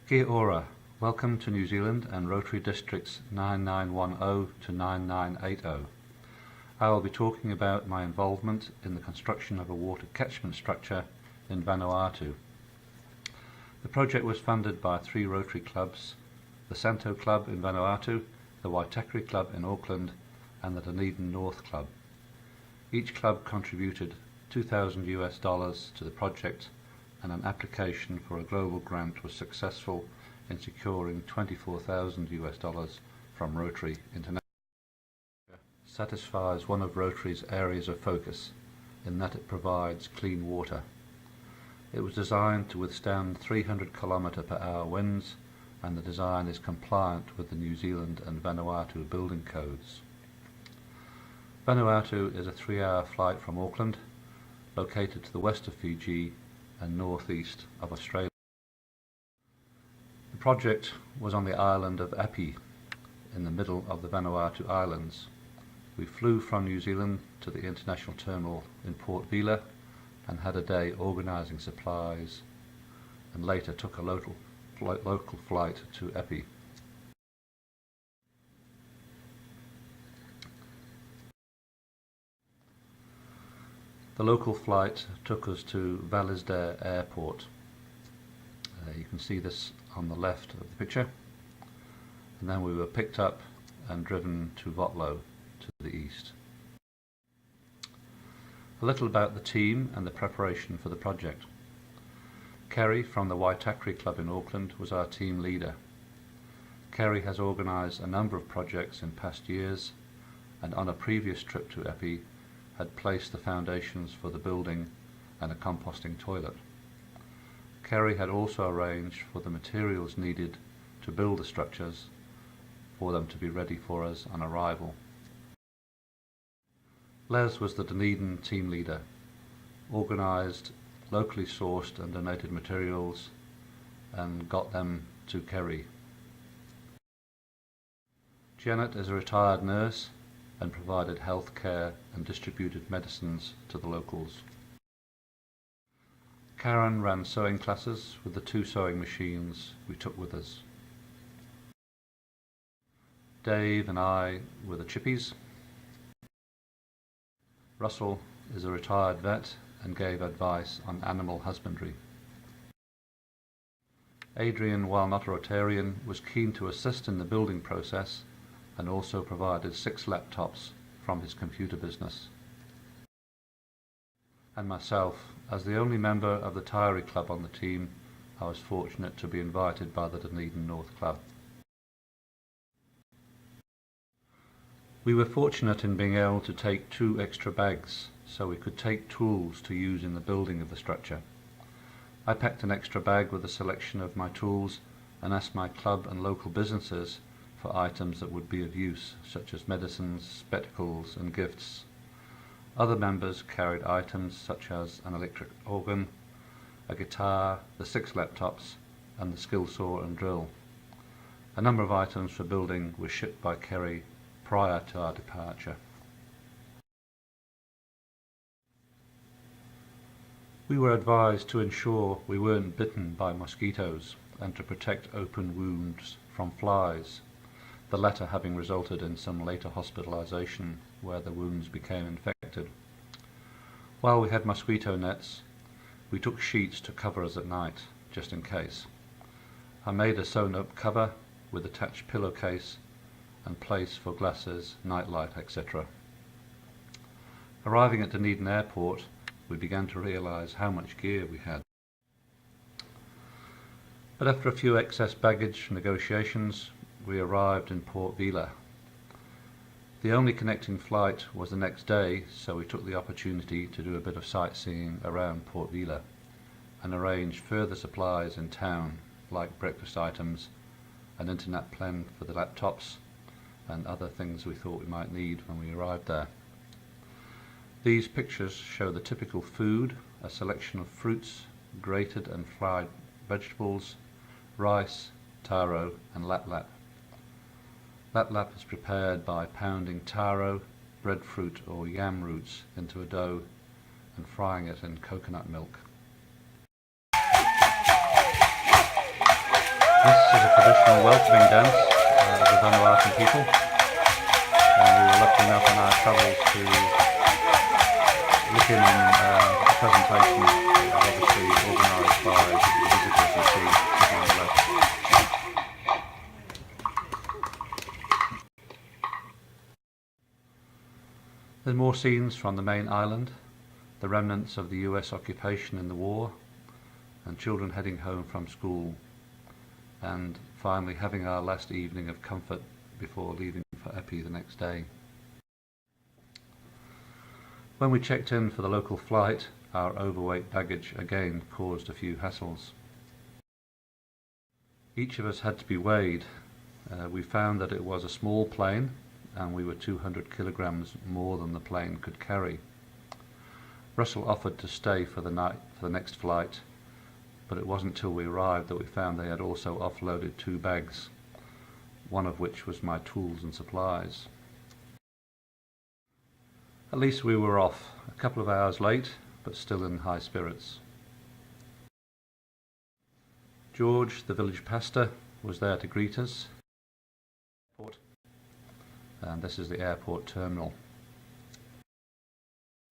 Kia ora, welcome to New Zealand and Rotary Districts 9910 to 9980. I will be talking about my involvement in the construction of a water catchment structure in Vanuatu. The project was funded by 3 Rotary clubs, the Santo Club in Vanuatu, the Waitakere Club in Auckland and the Dunedin North Club. Each club contributed $2,000 to the project, and an application for a global grant was successful in securing $24,000 from Rotary International. Satisfies one of Rotary's areas of focus in that it provides clean water. It was designed to withstand 300 km/h winds, and the design is compliant with the New Zealand and Vanuatu building codes. Vanuatu is a 3-hour flight from Auckland, located to the west of Fiji and northeast of Australia. The project was on the island of Api, in the middle of the Vanuatu Islands. We flew from New Zealand to the international terminal in Port Vila and had a day organising supplies, and later took a local flight to Api. The local flight took us to Valisdare Airport. You can see this on the left of the picture. And then we were picked up and driven to Votlo to the east. A little about the team and the preparation for the project. Kerry from the Waitakere Club in Auckland was our team leader. Kerry has organised a number of projects in past years, and on a previous trip to Epi had placed the foundations for the building and a composting toilet. Kerry had also arranged for the materials needed to build the structures for them to be ready for us on arrival. Les was the Dunedin team leader, organised locally sourced and donated materials and got them to Kerry. Janet is a retired nurse and provided health care and distributed medicines to the locals. Karen ran sewing classes with the 2 sewing machines we took with us. Dave and I were the chippies. Russell is a retired vet and gave advice on animal husbandry. Adrian, while not a Rotarian, was keen to assist in the building process and also provided 6 laptops from his computer business. And myself, as the only member of the Taieri Club on the team, I was fortunate to be invited by the Dunedin North Club. We were fortunate in being able to take 2 extra bags so we could take tools to use in the building of the structure. I packed an extra bag with a selection of my tools and asked my club and local businesses for items that would be of use, such as medicines, spectacles and gifts. Other members carried items such as an electric organ, a guitar, the 6 laptops and the skill saw and drill. A number of items for building were shipped by Kerry prior to our departure. We were advised to ensure we weren't bitten by mosquitoes and to protect open wounds from flies, the latter having resulted in some later hospitalisation where the wounds became infected. While we had mosquito nets, we took sheets to cover us at night, just in case. I made a sewn-up cover with attached pillowcase and place for glasses, nightlight, etc. Arriving at Dunedin Airport, we began to realise how much gear we had. But after a few excess baggage negotiations, we arrived in Port Vila. The only connecting flight was the next day, so we took the opportunity to do a bit of sightseeing around Port Vila and arranged further supplies in town, like breakfast items, an internet plan for the laptops, and other things we thought we might need when we arrived there. These pictures show the typical food, a selection of fruits, grated and fried vegetables, rice, taro and lap-lap. Lap-lap is prepared by pounding taro, breadfruit or yam roots into a dough and frying it in coconut milk. This is a traditional welcoming dance of the Vanuatu people, and we were lucky enough on our travels to look in on a presentation that was obviously organised by the visitors you see on the left. There's more scenes from the main island, the remnants of the US occupation in the war, and children heading home from school, and finally having our last evening of comfort before leaving for Epi the next day. When we checked in for the local flight, our overweight baggage again caused a few hassles. Each of us had to be weighed. We found that it was a small plane and we were 200 kilograms more than the plane could carry. Russell offered to stay for the night for the next flight, but it wasn't till we arrived that we found they had also offloaded 2 bags, one of which was my tools and supplies. At least we were off, a couple of hours late, but still in high spirits. George, the village pastor, was there to greet us. And this is the airport terminal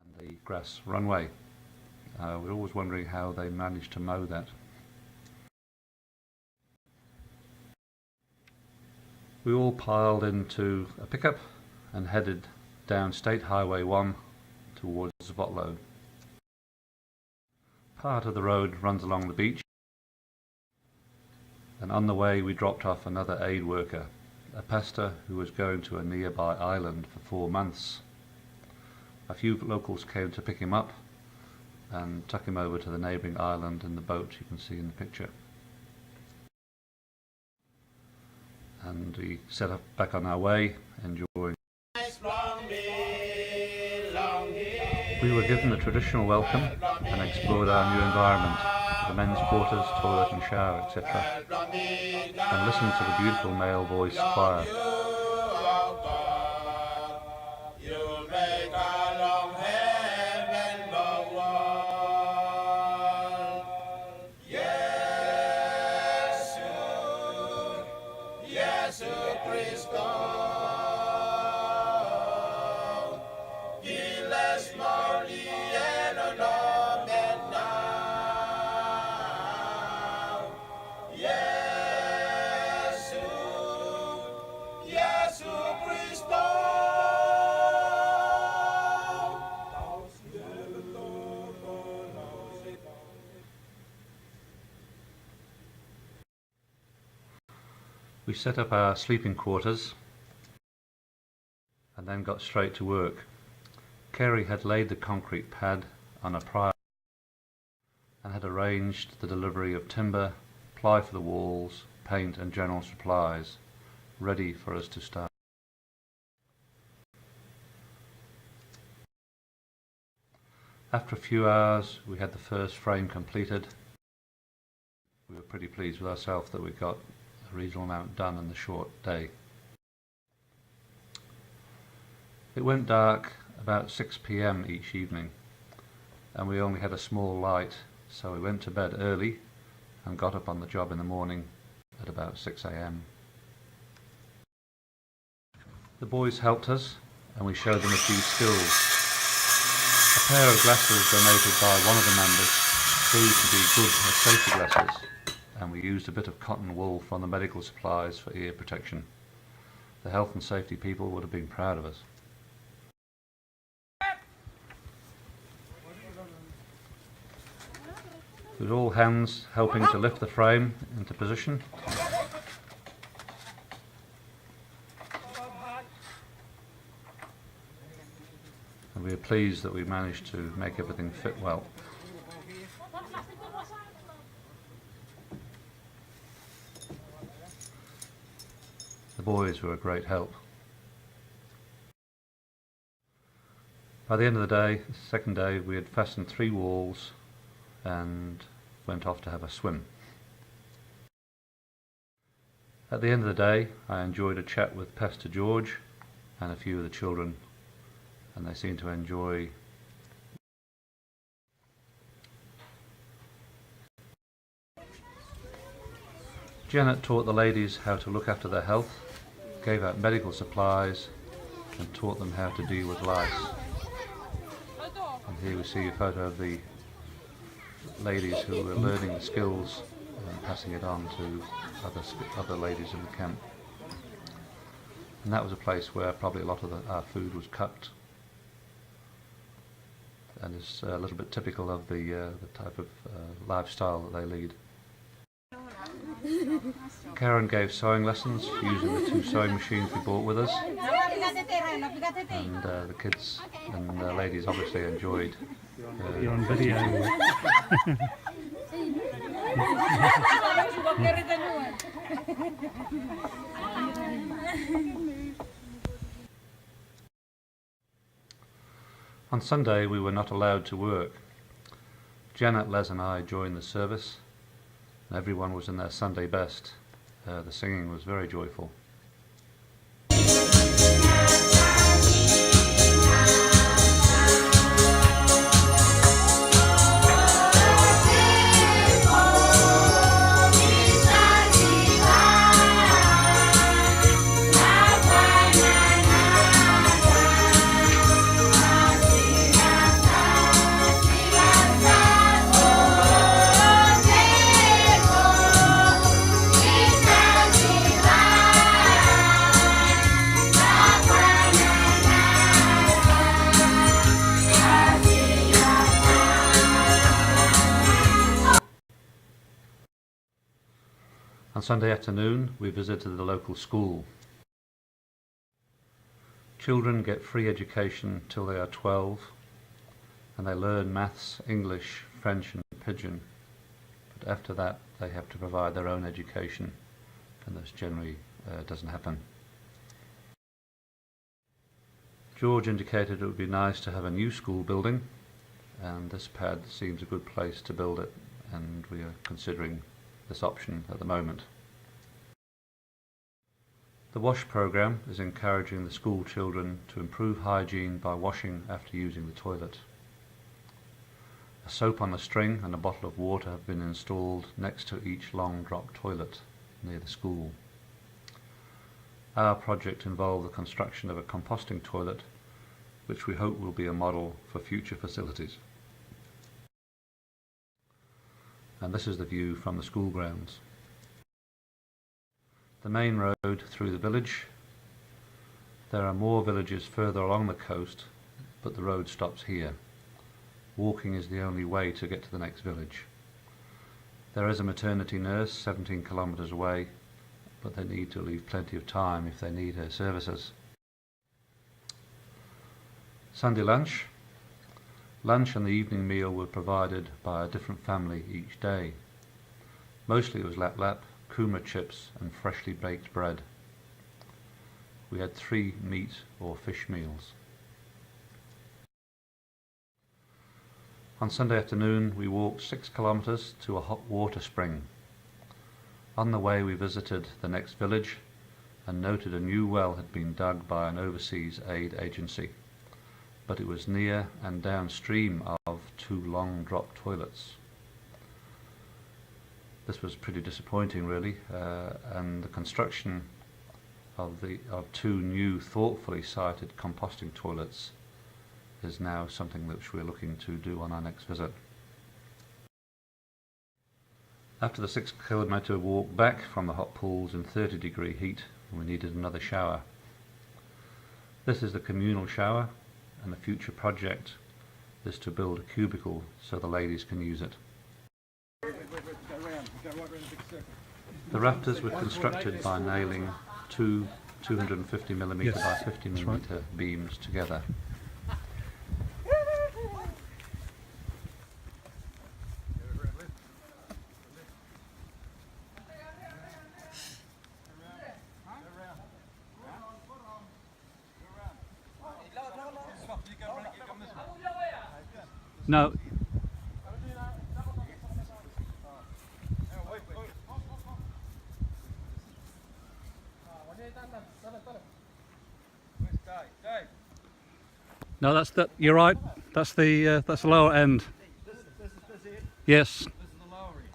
and the grass runway. We're always wondering how they managed to mow that. We all piled into a pickup and headed down State Highway 1 towards Vanuatu. Part of the road runs along the beach, and on the way we dropped off another aid worker, a pastor who was going to a nearby island for 4 months. A few locals came to pick him up and tuck him over to the neighbouring island in the boat you can see in the picture. And we set up back on our way, enjoying. We were given a traditional welcome and explored our new environment, the men's quarters, toilet and shower, etc., and listened to the beautiful male voice choir. We set up our sleeping quarters and then got straight to work. Kerry had laid the concrete pad on a prior and had arranged the delivery of timber, ply for the walls, paint and general supplies, ready for us to start. After a few hours we had the first frame completed. We were pretty pleased with ourselves that we got a reasonable amount done in the short day. It went dark about 6 p.m. each evening, and we only had a small light, so we went to bed early and got up on the job in the morning at about 6 a.m. The boys helped us and we showed them a few skills. A pair of glasses donated by one of the members proved to be good as safety glasses, and we used a bit of cotton wool from the medical supplies for ear protection. The health and safety people would have been proud of us. With all hands helping to lift the frame into position. And we are pleased that we managed to make everything fit well. The boys were a great help. By the end of the day, the second day, we had fastened 3 walls and went off to have a swim. At the end of the day, I enjoyed a chat with Pastor George and a few of the children, and they seemed to enjoy Janet taught the ladies how to look after their health, gave out medical supplies and taught them how to deal with lice. And here we see a photo of the ladies who were learning the skills and passing it on to other ladies in the camp. And that was a place where probably a lot of our food was cooked, and is a little bit typical of the type of lifestyle that they lead. Karen gave sewing lessons using the 2 sewing machines we brought with us, and the kids and ladies obviously enjoyed. You're on video. On Sunday we were not allowed to work. Janet, Les and I joined the service. Everyone was in their Sunday best. The singing was very joyful. On Sunday afternoon, we visited the local school. Children get free education till they are 12, and they learn maths, English, French and Pidgin. But after that, they have to provide their own education, and this generally doesn't happen. George indicated it would be nice to have a new school building, and this pad seems a good place to build it, and we are considering this option at the moment. The WASH program is encouraging the school children to improve hygiene by washing after using the toilet. A soap on a string and a bottle of water have been installed next to each long drop toilet near the school. Our project involved the construction of a composting toilet, which we hope will be a model for future facilities. And this is the view from the school grounds. The main road through the village. There are more villages further along the coast, but the road stops here. Walking is the only way to get to the next village. There is a maternity nurse 17 kilometres away, but they need to leave plenty of time if they need her services. Sunday lunch. Lunch and the evening meal were provided by a different family each day. Mostly it was lap-lap, kumara chips and freshly baked bread. We had 3 meat or fish meals. On Sunday afternoon we walked 6 kilometres to a hot water spring. On the way we visited the next village and noted a new well had been dug by an overseas aid agency, but it was near and downstream of 2 long drop toilets. This was pretty disappointing really, and the construction of 2 new thoughtfully sited composting toilets is now something which we're looking to do on our next visit. After the 6 kilometre walk back from the hot pools in 30-degree heat, we needed another shower. This is the communal shower, and the future project is to build a cubicle so the ladies can use it. The rafters were constructed by nailing 2 250mm by 50mm beams together. No. No, that's that. You're right. That's the lower end. Yes.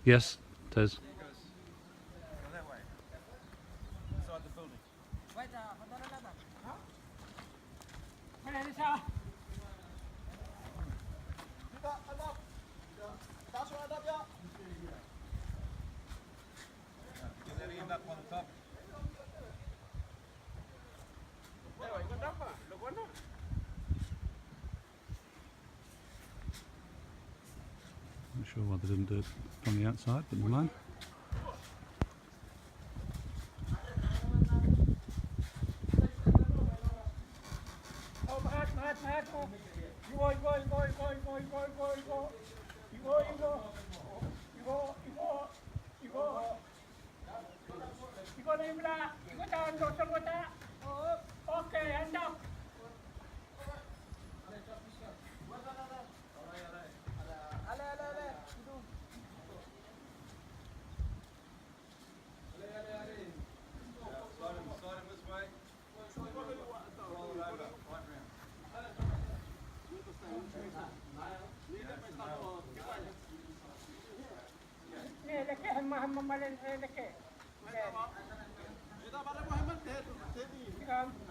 Yes, it is. Not sure why they didn't do it from the outside, but never mind.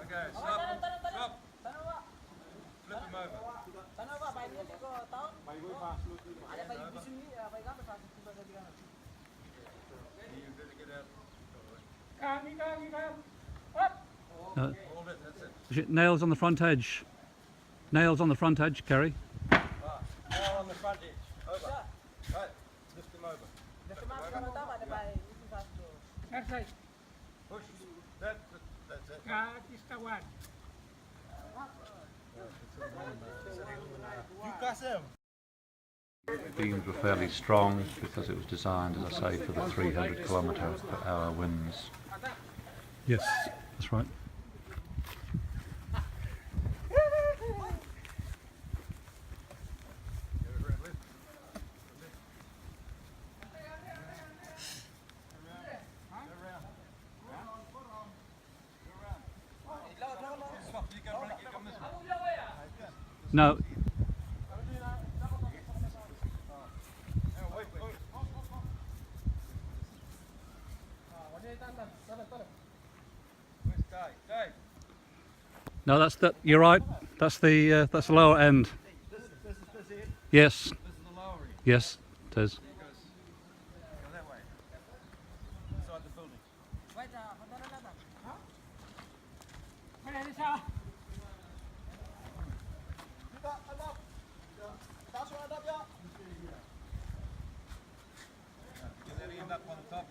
Okay, stop. Stop. Flip him over. You better get out. Hold it, that's it. Nails on the front edge. Nails on the front edge, Kerry. Nail on the front edge. Over. Right. Lift him over. Push. That's it. You cuss him. Beams were fairly strong because it was designed, as I say, for the 300 km/h winds. Yes, that's right. No. No, that's that. You're right. That's the lower end. This is it. Yes. This is the lower end. Yes, it is. Go that way. Inside the building. Get that end up on top.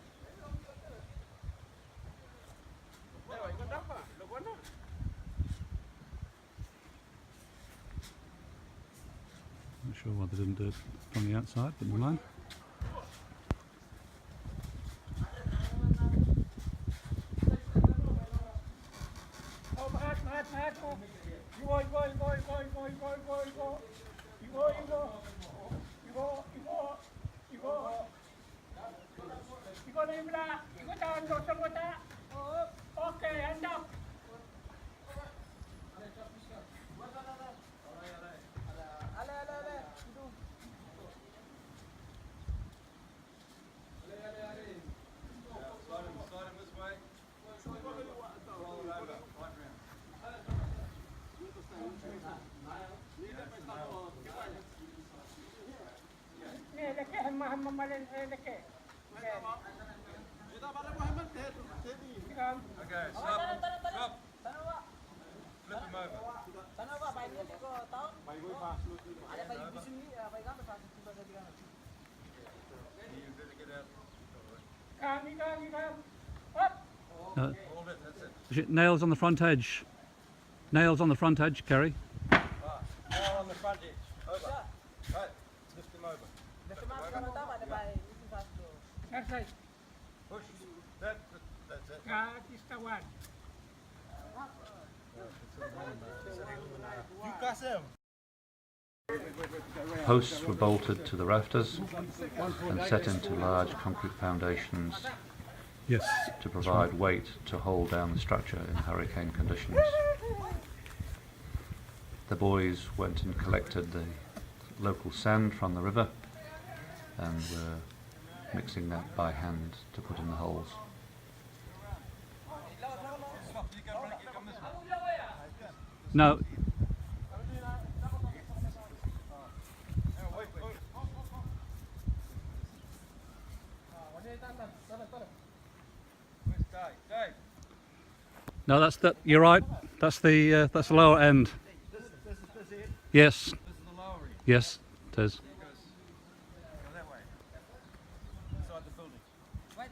Not sure why they didn't do it from the outside, but never mind. Slide him this way. Roll it over. Right round. Okay, stop. Stop. Flip him over. You better get out. No. Hold it, that's it. Nails on the front edge. Nails on the front edge, Kerry. Nail on the front edge. Over. Right. Lift him over. Push. That's it. You cuss him. Posts were bolted to the rafters and set into large concrete foundations Yes. to provide weight to hold down the structure in hurricane conditions. The boys went and collected the local sand from the river and were mixing that by hand to put in the holes. No. No, that's the. You're right. That's the lower end. This is it. Yes. This is the lower end. Yes, it is. Go that way. Inside the building. Get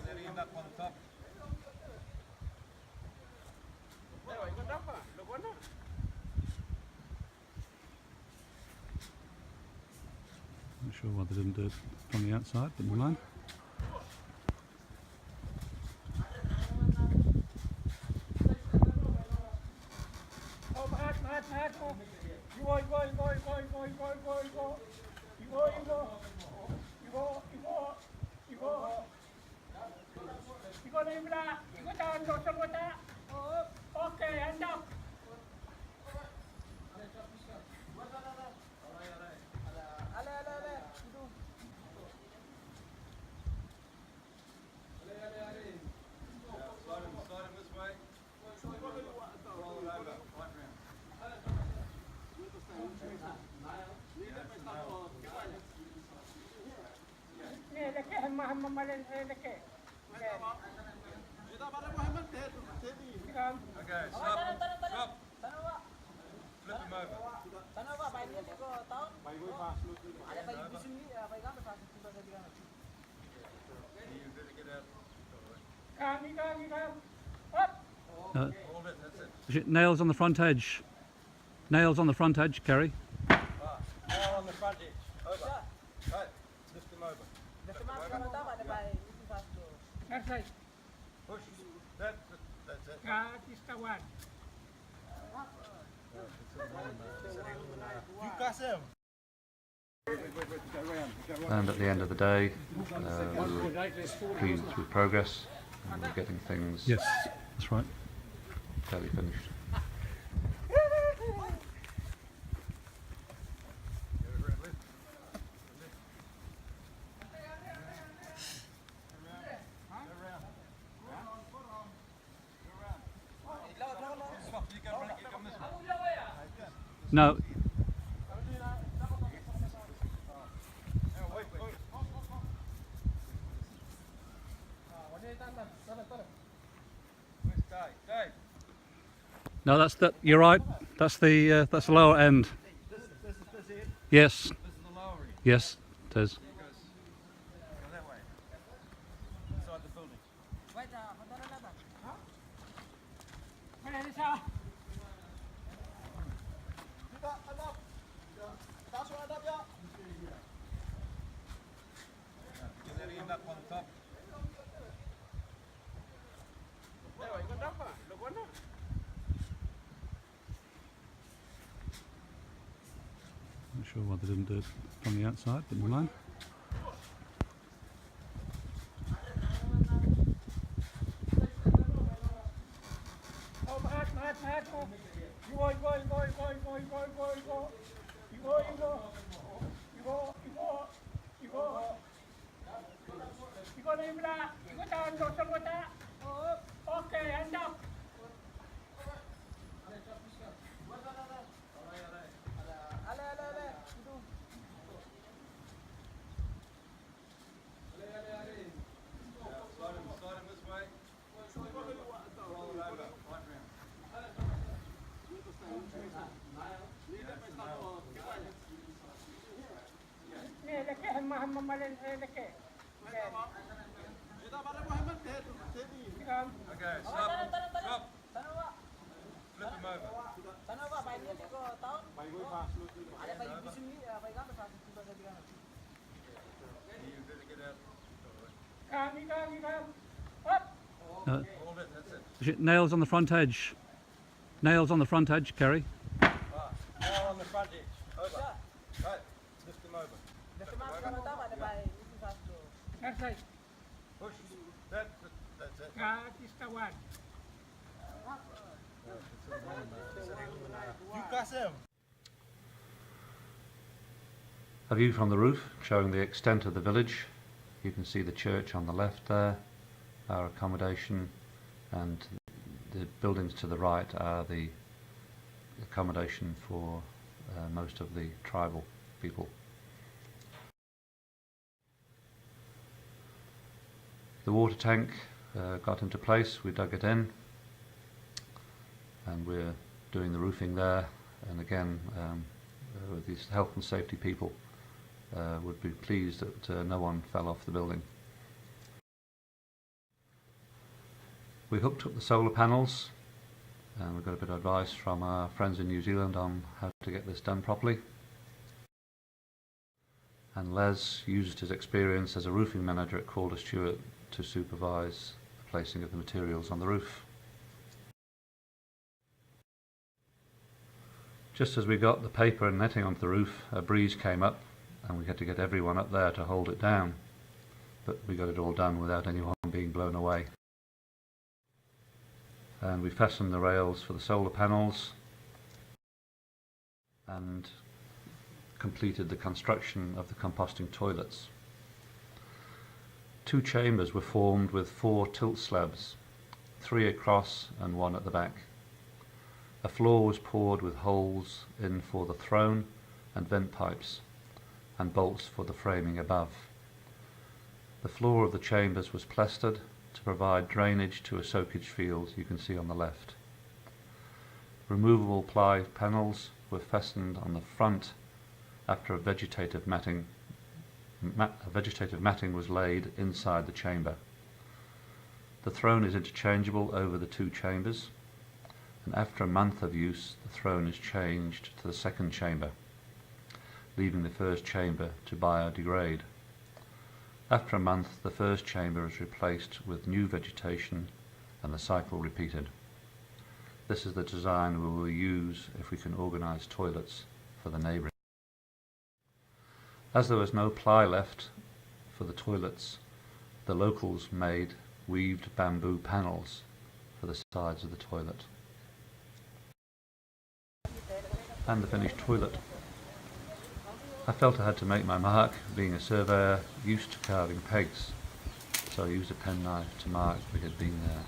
that end up on the top. Not sure why they didn't do it from the outside, but never mind. Slide him this way. Roll it over. Right round. Okay, stop. Stop. Flip him over. You better get out. Hold it, that's it. Is it nails on the front edge? Nails on the front edge, Kerry. Now on the front edge. Over. Right. Lift him over. Push. That's it. You got him. And at the end of the day, we were pleased with progress and we're getting things Yes, that's right. fairly finished. No. No, that's the. You're right. That's the lower end. This is it. Yes. This is the lower end. Yes, it is. Go that way. Inside the building. Get that end up on the top. Not sure why they didn't do it from the outside, but never mind. Slide him this way. Roll it over. Right round. Okay, stop. Stop. Flip him over. You better get out. Hold it, that's it. Is it nails on the front edge? Nails on the front edge, Kerry. Now on the front edge. Over. Right. Lift him over. Push. That's it. You got Kasim. A view from the roof showing the extent of the village. You can see the church on the left there, our accommodation, and the buildings to the right are the accommodation for most of the tribal people. The water tank got into place, we dug it in, and we're doing the roofing there, and again with these health and safety people would be pleased that no one fell off the building. We hooked up the solar panels, and we got a bit of advice from our friends in New Zealand on how to get this done properly. And Les used his experience as a roofing manager at Calder Stewart to supervise the placing of the materials on the roof. Just as we got the paper and netting onto the roof, a breeze came up and we had to get everyone up there to hold it down, but we got it all done without anyone being blown away. And we fastened the rails for the solar panels and completed the construction of the composting toilets. 2 chambers were formed with 4 tilt slabs, 3 across and 1 at the back. A floor was poured with holes in for the throne and vent pipes, and bolts for the framing above. The floor of the chambers was plastered to provide drainage to a soakage field you can see on the left. Removable ply panels were fastened on the front after a vegetative matting was laid inside the chamber. The throne is interchangeable over the 2 chambers, and after a month of use the throne is changed to the second chamber, leaving the first chamber to biodegrade. After a month the first chamber is replaced with new vegetation and the cycle repeated. This is the design we will use if we can organise toilets for the neighbouring. As there was no ply left for the toilets, the locals made weaved bamboo panels for the sides of the toilet. And the finished toilet. I felt I had to make my mark, being a surveyor used to carving pegs, so I used a penknife to mark we had been there.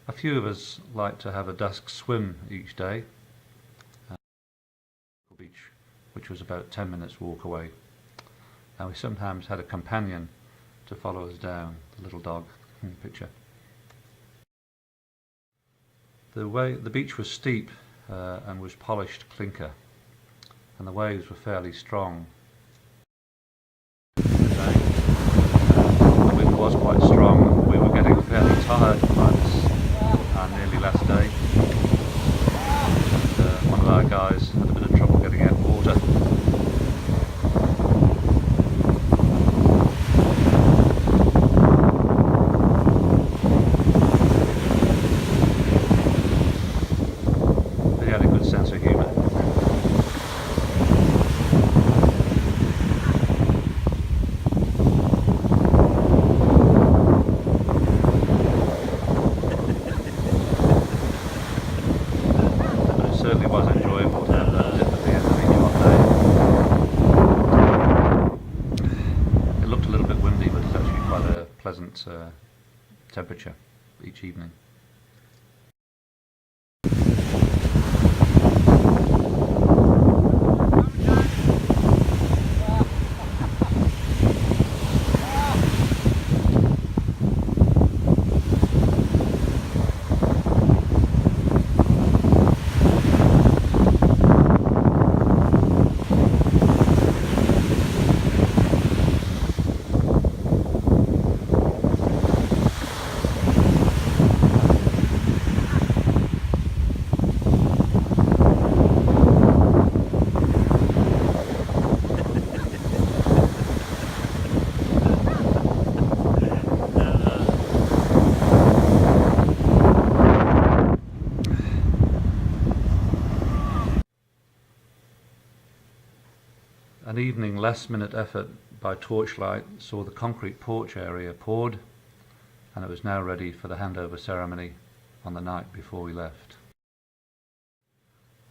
A few of us like to have a dusk swim each day at the beach, which was about 10 minutes walk away. And we sometimes had a companion to follow us down, the little dog in the picture. The beach was steep and was polished clinker, and the waves were fairly strong. The wind was quite strong and we were getting fairly tired by this our nearly last day. And, one of our guys had a bit of trouble getting out of water. We had a good temperature each evening. An evening last-minute effort by torchlight saw the concrete porch area poured, and it was now ready for the handover ceremony on the night before we left.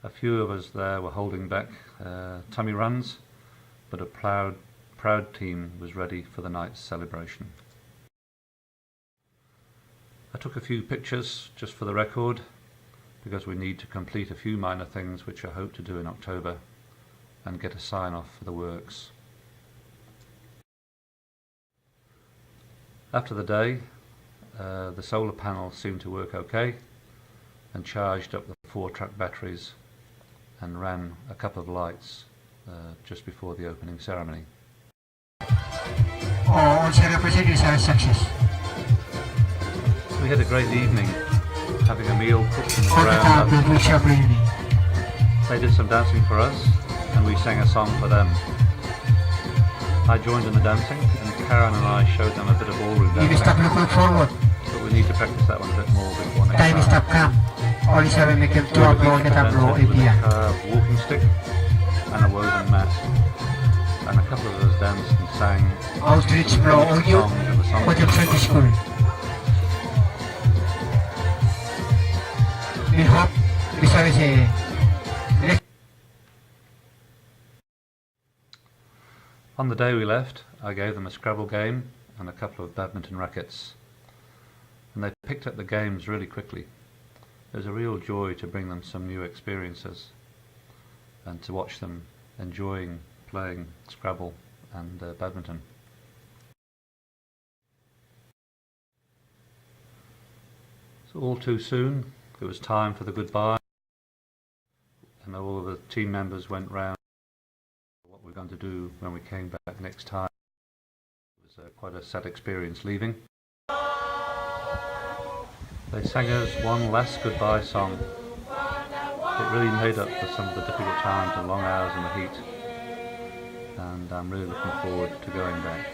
A few of us there were holding back tummy runs, but a proud team was ready for the night's celebration. I took a few pictures just for the record, because we need to complete a few minor things which I hope to do in October and get a sign-off for the works. After the day, the solar panels seemed to work okay and charged up the 4-track batteries and ran a couple of lights just before the opening ceremony. All celebrations are a success. We had a great evening, having a meal cooked All the time around we reach our evening. They did some dancing for us, and we sang a song for them. I joined in the dancing, and Karen and I showed them a bit of ballroom You dancing, stop looking forward. but we need to practice that one a bit more before next Time is time. stop come. All is having make them We to had a upload beautiful get upload dancing with a idea. carved walking stick and a woven mat, and a couple of us danced and sang Outreach some Pro songs audio. and the songs What you of the trying to song. school? We hope bisa say. On the day we left, I gave them a Scrabble game and a couple of badminton rackets, and they picked up the games really quickly. It was a real joy to bring them some new experiences and to watch them enjoying playing Scrabble and badminton. So all too soon, it was time for the goodbye, and all of the team members went round what we're going to do when we came back next time. It was quite a sad experience leaving. They sang us one last goodbye song. It really made up for some of the difficult times and long hours in the heat, and I'm really looking forward to going back.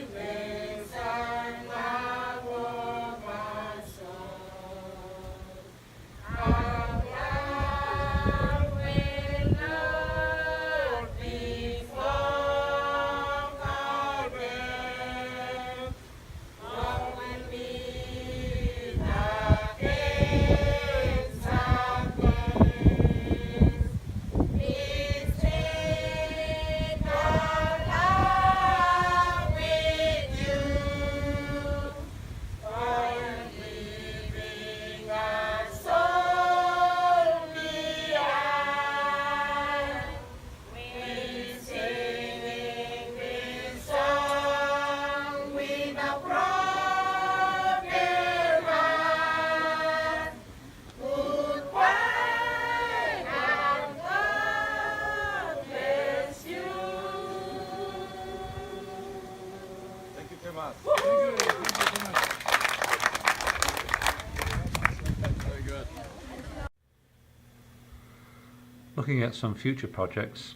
Looking at some future projects,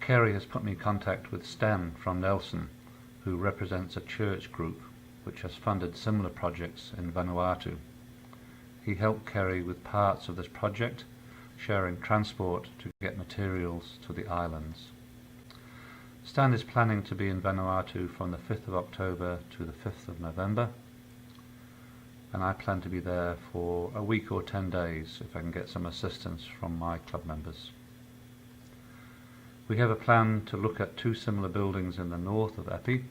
Kerry has put me in contact with Stan from Nelson, who represents a church group which has funded similar projects in Vanuatu. He helped Kerry with parts of this project, sharing transport to get materials to the islands. Stan is planning to be in Vanuatu from the 5th of October to the 5th of November, and I plan to be there for a week or 10 days if I can get some assistance from my club members. We have a plan to look at 2 similar buildings in the north of Epi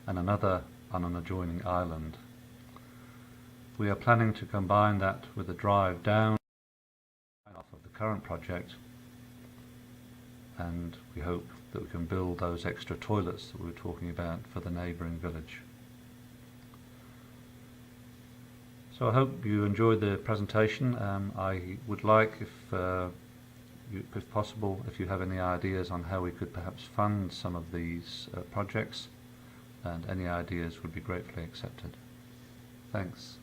and another on an adjoining island, We are planning to combine that with a drive down off of the current project, and we hope that we can build those extra toilets that we were talking about for the neighbouring village. So I hope you enjoyed the presentation. I would like, if possible, if you have any ideas on how we could perhaps fund some of these projects, and any ideas would be gratefully accepted. Thanks.